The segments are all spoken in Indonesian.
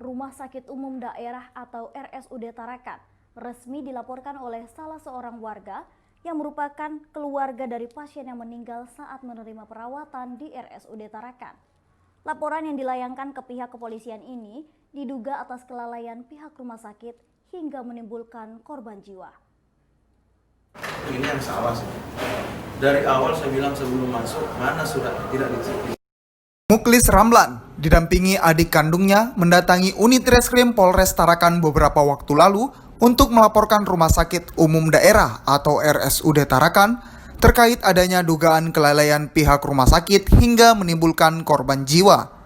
Rumah Sakit Umum Daerah atau RSUD Tarakan resmi dilaporkan oleh salah seorang warga yang merupakan keluarga dari pasien yang meninggal saat menerima perawatan di RSUD Tarakan. Laporan yang dilayangkan ke pihak kepolisian ini diduga atas kelalaian pihak rumah sakit hingga menimbulkan korban jiwa. Ini yang salah sih. Dari awal saya bilang sebelum masuk, mana surat tidak dicek. Mukhlis Ramlan didampingi adik kandungnya mendatangi unit reskrim Polres Tarakan beberapa waktu lalu untuk melaporkan Rumah Sakit Umum Daerah atau RSUD Tarakan terkait adanya dugaan kelalaian pihak rumah sakit hingga menimbulkan korban jiwa.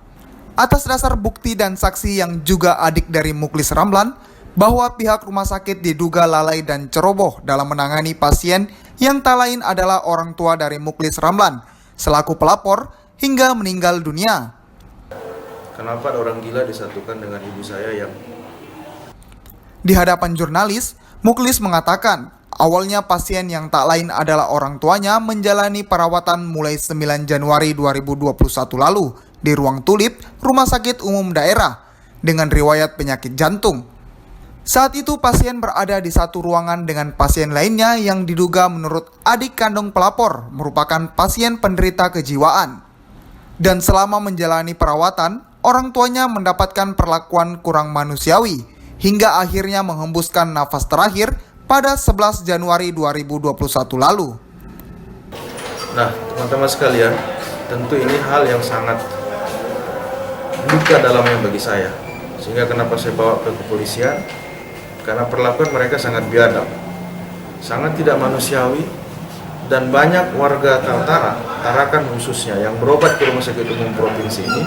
Atas dasar bukti dan saksi yang juga adik dari Mukhlis Ramlan bahwa pihak rumah sakit diduga lalai dan ceroboh dalam menangani pasien yang tak lain adalah orang tua dari Mukhlis Ramlan selaku pelapor hingga meninggal dunia. Kenapa ada orang gila disatukan dengan ibu saya yang... Di hadapan jurnalis, Mukhlis mengatakan awalnya pasien yang tak lain adalah orang tuanya menjalani perawatan mulai 9 Januari 2021 lalu di ruang tulip Rumah Sakit Umum Daerah dengan riwayat penyakit jantung. Saat itu pasien berada di satu ruangan dengan pasien lainnya yang diduga menurut adik kandung pelapor merupakan pasien penderita kejiwaan. Dan selama menjalani perawatan, orang tuanya mendapatkan perlakuan kurang manusiawi hingga akhirnya menghembuskan nafas terakhir pada 11 Januari 2021 lalu. Nah, teman-teman sekalian, tentu ini hal yang sangat duka dalamnya bagi saya. Sehingga kenapa saya bawa ke kepolisian? Karena perlakuan mereka sangat biadab, sangat tidak manusiawi, dan banyak warga Kaltara, Tarakan khususnya, yang berobat ke Rumah Sakit Umum Provinsi ini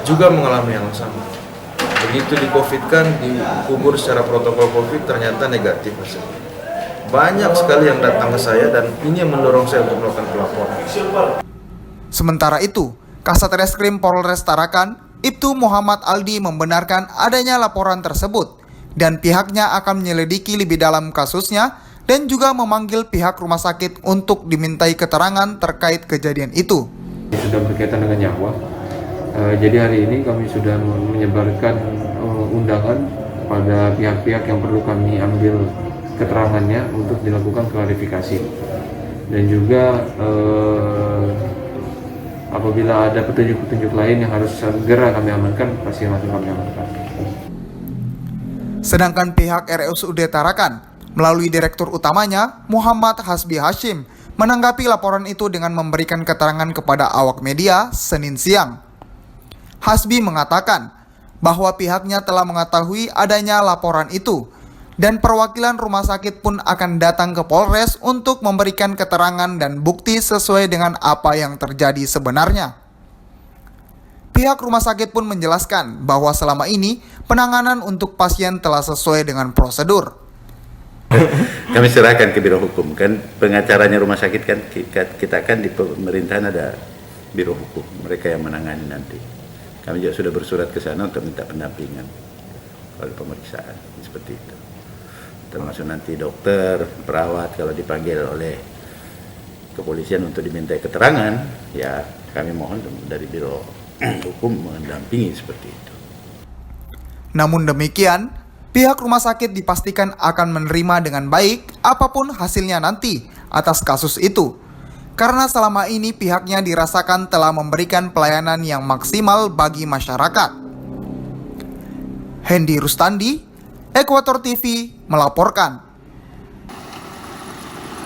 juga mengalami yang sama. Begitu di-COVID-kan, dikubur secara protokol COVID, ternyata negatif hasilnya. Banyak sekali yang datang ke saya dan ini yang mendorong saya untuk melakukan pelaporan. Sementara itu, Kasat Reskrim Polres Tarakan, Ibtu Muhammad Aldi membenarkan adanya laporan tersebut dan pihaknya akan menyelidiki lebih dalam kasusnya dan juga memanggil pihak rumah sakit untuk dimintai keterangan terkait kejadian itu. Sudah berkaitan dengan nyawa, jadi hari ini kami sudah menyebarkan undangan pada pihak-pihak yang perlu kami ambil keterangannya untuk dilakukan klarifikasi. Dan juga apabila ada petunjuk-petunjuk lain yang harus segera kami amankan, pasti langsung kami amankan. Sedangkan pihak RSUD Tarakan melalui Direktur Utamanya, Muhammad Hasbi Hashim, menanggapi laporan itu dengan memberikan keterangan kepada awak media Senin siang. Hasbi mengatakan bahwa pihaknya telah mengetahui adanya laporan itu, dan perwakilan rumah sakit pun akan datang ke Polres untuk memberikan keterangan dan bukti sesuai dengan apa yang terjadi sebenarnya. Pihak rumah sakit pun menjelaskan bahwa selama ini penanganan untuk pasien telah sesuai dengan prosedur. Kami serahkan ke Biro Hukum, kan pengacaranya rumah sakit kan kita kan di pemerintahan ada Biro Hukum, mereka yang menangani nanti. Kami juga sudah bersurat ke sana untuk minta pendampingan kalau pemeriksaan seperti itu. Termasuk nanti dokter, perawat kalau dipanggil oleh kepolisian untuk dimintai keterangan, ya kami mohon dari Biro Hukum mendampingi seperti itu. Namun demikian, pihak rumah sakit dipastikan akan menerima dengan baik apapun hasilnya nanti atas kasus itu. Karena selama ini pihaknya dirasakan telah memberikan pelayanan yang maksimal bagi masyarakat. Hendy Rustandi, Ekuator TV melaporkan.